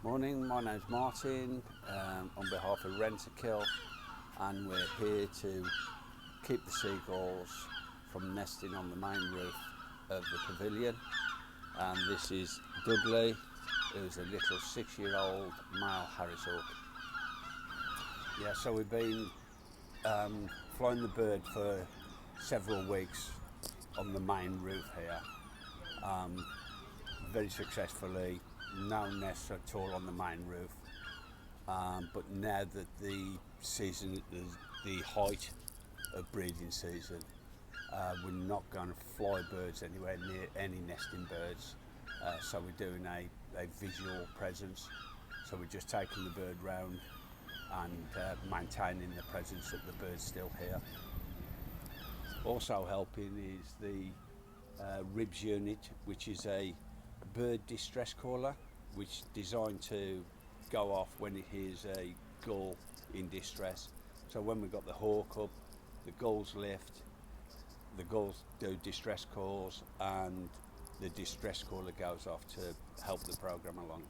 Morning, my name's Martin, on behalf of Rentokil, and we're here to keep the seagulls from nesting on the main roof of the pavilion. And this is Dudley, who's a little 6-year-old male Harris Hawk. Yeah, so we've been flying the bird for several weeks on the main roof here, very successfully. No nests at all on the main roof, but now that the season is the height of breeding season, we're not going to fly birds anywhere near any nesting birds, so we're doing a visual presence. So we're just taking the bird round and maintaining the presence that the bird's still here. Also helping is the ribs unit, which is a bird distress caller, which is designed to go off when it hears a gull in distress. So when we've got the hawk up, the gulls lift, the gulls do distress calls, and the distress caller goes off to help the program along.